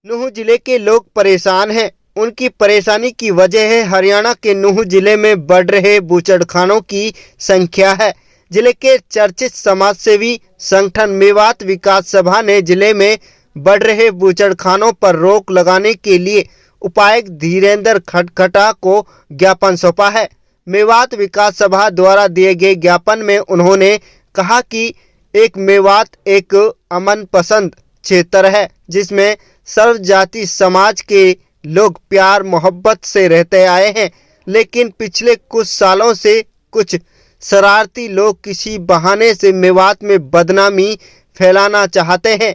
नूंह जिले के लोग परेशान हैं। उनकी परेशानी की वजह है हरियाणा के नूंह जिले में बढ़ रहे बूचड़खानों की संख्या है। जिले के चर्चित समाजसेवी संगठन मेवात विकास सभा ने जिले में बढ़ रहे बूचड़खानों पर रोक लगाने के लिए उपायुक्त धीरेन्द्र खटखटा को ज्ञापन सौंपा है। मेवात विकास सभा द्वारा दिए गए ज्ञापन में उन्होंने कहा कि एक मेवात एक अमन पसंद क्षेत्र है जिसमें सर्व जाति समाज के लोग प्यार मोहब्बत से रहते आए हैं, लेकिन पिछले कुछ सालों से कुछ शरारती लोग किसी बहाने से मेवात में बदनामी फैलाना चाहते हैं।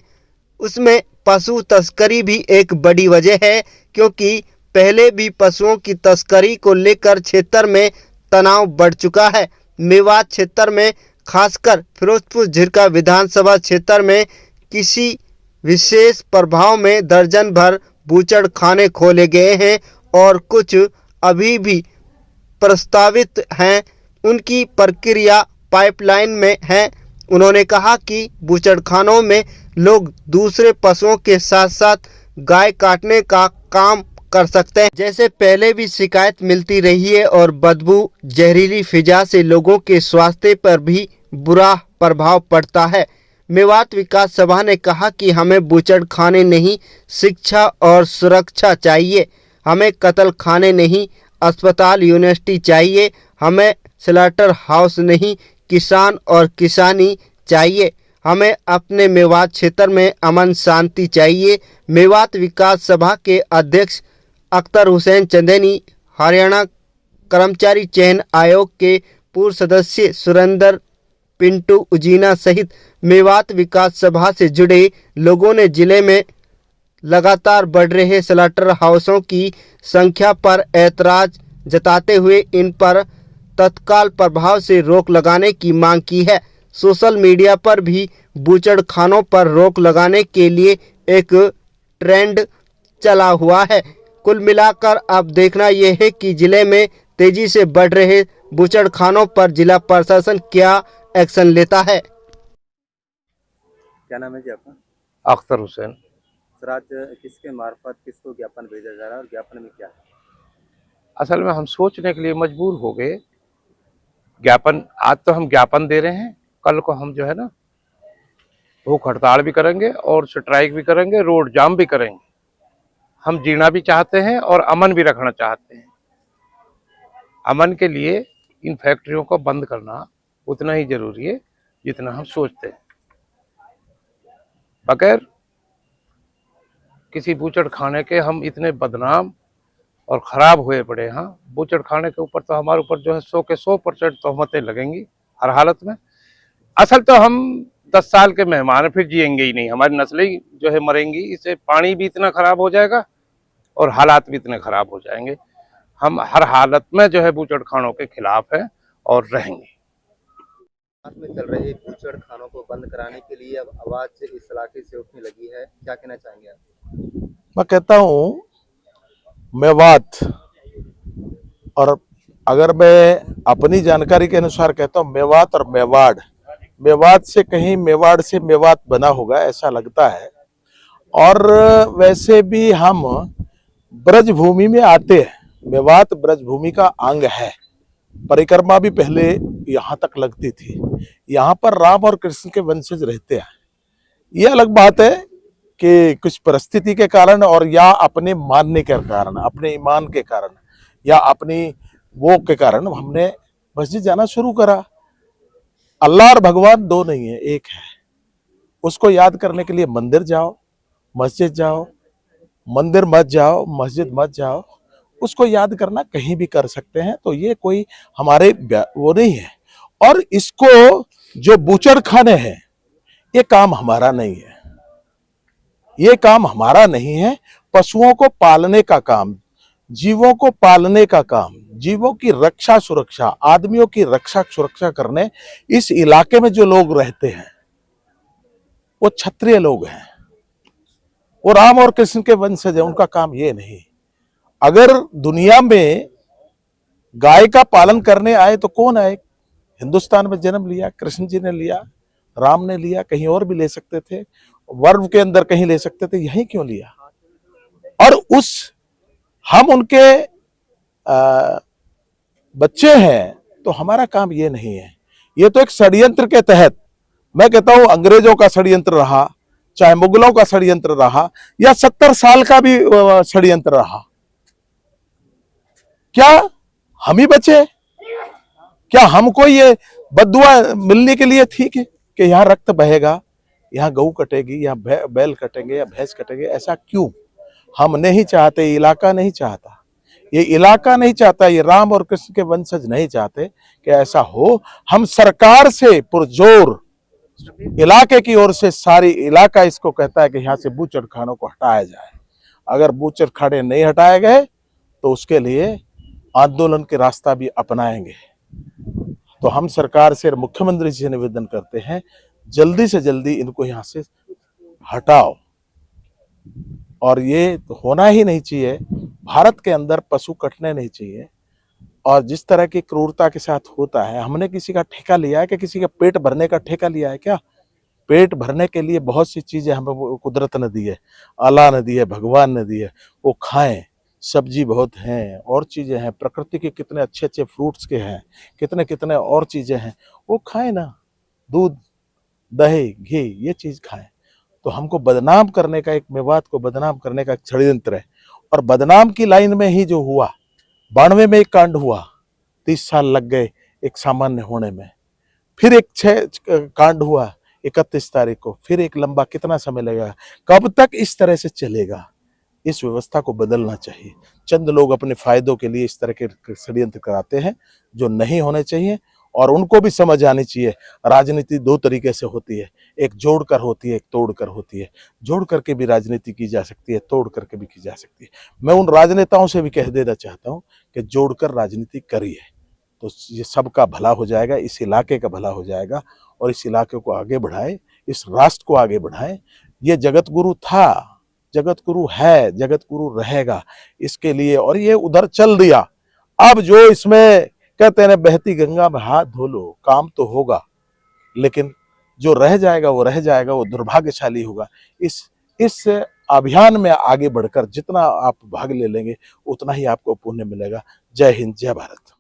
उसमें पशु तस्करी भी एक बड़ी वजह है, क्योंकि पहले भी पशुओं की तस्करी को लेकर क्षेत्र में तनाव बढ़ चुका है। मेवात क्षेत्र में खासकर फिरोजपुर झिरका विधानसभा क्षेत्र में किसी विशेष प्रभाव में दर्जन भर बूचड़खाने खोले गए हैं और कुछ अभी भी प्रस्तावित हैं। उनकी प्रक्रिया पाइपलाइन में है। उन्होंने कहा कि बूचड़खानों में लोग दूसरे पशुओं के साथ साथ गाय काटने का काम कर सकते हैं, जैसे पहले भी शिकायत मिलती रही है, और बदबू जहरीली फिजा से लोगों के स्वास्थ्य पर भी बुरा प्रभाव पड़ता है। मेवात विकास सभा ने कहा कि हमें बूचड़खाने नहीं, शिक्षा और सुरक्षा चाहिए। हमें कत्ल खाने नहीं, अस्पताल यूनिवर्सिटी चाहिए। हमें स्लॉटर हाउस नहीं, किसान और किसानी चाहिए। हमें अपने मेवात क्षेत्र में अमन शांति चाहिए। मेवात विकास सभा के अध्यक्ष अख्तर हुसैन चंदेनी, हरियाणा कर्मचारी चयन आयोग के पूर्व सदस्य सुरेंद्र पिंटू उजीना सहित मेवात विकास सभा से जुड़े लोगों ने जिले में लगातार बढ़ रहे स्लॉटर हाउसों की संख्या पर ऐतराज जताते हुए इन पर तत्काल प्रभाव से रोक लगाने की मांग की है। सोशल मीडिया पर भी बूचड़खानों पर रोक लगाने के लिए एक ट्रेंड चला हुआ है। कुल मिलाकर अब देखना यह है कि जिले में तेजी से बढ़ रहे बूचड़खानों पर जिला प्रशासन क्या एक्शन लेता है। क्या नाम है जी आपका? अख्तर हुसैन। सर, आज किसके मार्फत किसको ज्ञापन भेजा जा रहा है और ज्ञापन में क्या है? असल में हम सोचने के लिए मजबूर हो गए। ज्ञापन आज तो हम ज्ञापन दे रहे हैं, कल को हम जो है ना भूख हड़ताल भी करेंगे और स्ट्राइक भी करेंगे, रोड जाम भी करेंगे। हम जीना भी चाहते हैं और अमन भी रखना चाहते हैं। अमन के लिए इन फैक्ट्रियों को बंद करना उतना ही जरूरी है जितना हम सोचते हैं। बगैर किसी बूचड़खाने के हम इतने बदनाम और ख़राब हुए पड़े हैं। बूचड़खाने के ऊपर तो हमारे ऊपर जो है 100 के 100% तोहमतें लगेंगी हर हालत में। असल तो हम 10 साल के मेहमान फिर जिएंगे ही नहीं, हमारी नस्लें ही जो है मरेंगी। इससे पानी भी इतना ख़राब हो जाएगा और हालात भी इतने ख़राब हो जाएंगे। हम हर हालत में जो है बूचड़खानों के खिलाफ हैं और रहेंगे। हाथ में चल रहे बूचड़खानों को बंद कराने के लिए अब आवाज इस इलाके से उठने लगी है, क्या कहना चाहेंगे आप? मैं कहता हूँ मेवात, और अगर मैं अपनी जानकारी के अनुसार कहता हूँ मेवात और मेवाड़, मेवात से कहीं मेवाड़ से मेवात बना होगा ऐसा लगता है। और वैसे भी हम ब्रजभूमि में आते हैं, मेवात ब्रजभूमि का अंग है। परिक्रमा भी पहले यहाँ तक लगती थी। यहाँ पर राम और कृष्ण के वंशज रहते हैं। ये अलग बात है कि कुछ परिस्थिति के कारण और या अपने मानने के कारण, अपने ईमान के कारण या अपनी वो के कारण हमने मस्जिद जाना शुरू करा। अल्लाह और भगवान दो नहीं है, एक है। उसको याद करने के लिए मंदिर जाओ, मस्जिद जाओ, मंदिर मत जाओ, मस्जिद मत जाओ। उसको याद करना कहीं भी कर सकते हैं, तो ये कोई हमारे वो नहीं है। और इसको जो बूचड़खाने हैं, ये काम हमारा नहीं है, ये काम हमारा नहीं है। पशुओं को पालने का काम, जीवों को पालने का काम, जीवों की रक्षा सुरक्षा, आदमियों की रक्षा सुरक्षा करने इस इलाके में जो लोग रहते हैं वो क्षत्रिय लोग हैं, वो राम और कृष्ण के वंशज हैं। उनका काम ये नहीं। अगर दुनिया में गाय का पालन करने आए तो कौन आए? हिंदुस्तान में जन्म लिया, कृष्ण जी ने लिया, राम ने लिया, कहीं और भी ले सकते थे, वर्ग के अंदर कहीं ले सकते थे, यहीं क्यों लिया? और हम उनके बच्चे हैं, तो हमारा काम ये नहीं है। ये तो एक षड्यंत्र के तहत, मैं कहता हूं अंग्रेजों का षड्यंत्र रहा, चाहे मुगलों का षड्यंत्र रहा, या 70 साल का भी षड्यंत्र रहा, क्या हम ही बचे? क्या हमको ये बद्दुआ मिलने के लिए ठीक है कि यहाँ रक्त बहेगा, यहाँ गऊ कटेगी, यहाँ बैल कटेंगे या भैंस कटेंगे? ऐसा क्यों? हम नहीं चाहते, इलाका नहीं चाहता, ये इलाका नहीं चाहता, ये राम और कृष्ण के वंशज नहीं चाहते कि ऐसा हो। हम सरकार से पुरजोर, इलाके की ओर से सारी इलाका इसको कहता है कि यहाँ से बूचड़ खानों को हटाया जाए। अगर बूचड़ खाने नहीं हटाए गए तो उसके लिए आंदोलन के रास्ता भी अपनाएंगे। तो हम सरकार से, मुख्यमंत्री जी से निवेदन करते हैं, जल्दी से जल्दी इनको यहाँ से हटाओ। और ये होना ही नहीं चाहिए। भारत के अंदर पशु कटने नहीं चाहिए। और जिस तरह की क्रूरता के साथ होता है, हमने किसी का ठेका लिया है कि किसी का पेट भरने का ठेका लिया है क्या? पेट भरने के लिए बहुत सी चीजें हमें कुदरत ने दी है, अल्लाह ने दी है, भगवान ने दी है, वो खाएं। सब्जी बहुत हैं, और चीजें हैं, प्रकृति के कितने अच्छे अच्छे फ्रूट्स के हैं, कितने कितने और चीजें हैं, वो खाएं ना। दूध, दही, घी, ये चीज खाएं। तो हमको बदनाम करने का, एक मेवात को बदनाम करने का एक षड्यंत्र है। और बदनाम की लाइन में ही जो हुआ, 92 में एक कांड हुआ, 30 साल लग गए एक सामान्य होने में। फिर एक 6 कांड हुआ 31 तारीख को, फिर एक लंबा, कितना समय लगेगा? कब तक इस तरह से चलेगा? इस व्यवस्था को बदलना चाहिए। चंद लोग अपने फायदों के लिए इस तरह के षड्यंत्र कराते हैं जो नहीं होने चाहिए। और उनको भी समझ आनी चाहिए, राजनीति 2 तरीके से होती है, एक जोड़कर होती है, एक तोड़कर होती है। जोड़ करके भी राजनीति की जा सकती है, तोड़ करके भी की जा सकती है। मैं उन राजनेताओं से भी कह देना चाहता हूं कि जोड़कर राजनीति करिए, तो ये सबका भला हो जाएगा, इस इलाके का भला हो जाएगा, और इस इलाके को आगे बढ़ाएं, इस राष्ट्र को आगे बढ़ाएं। ये जगत गुरु था, जगत गुरु है, जगत गुरु रहेगा इसके लिए। और ये उधर चल दिया, अब जो इसमें कहते हैं बहती गंगा में हाथ धो लो, काम तो होगा, लेकिन जो रह जाएगा वो रह जाएगा, वो दुर्भाग्यशाली होगा। इस अभियान में आगे बढ़कर जितना आप भाग ले लेंगे उतना ही आपको पुण्य मिलेगा। जय हिंद, जय भारत।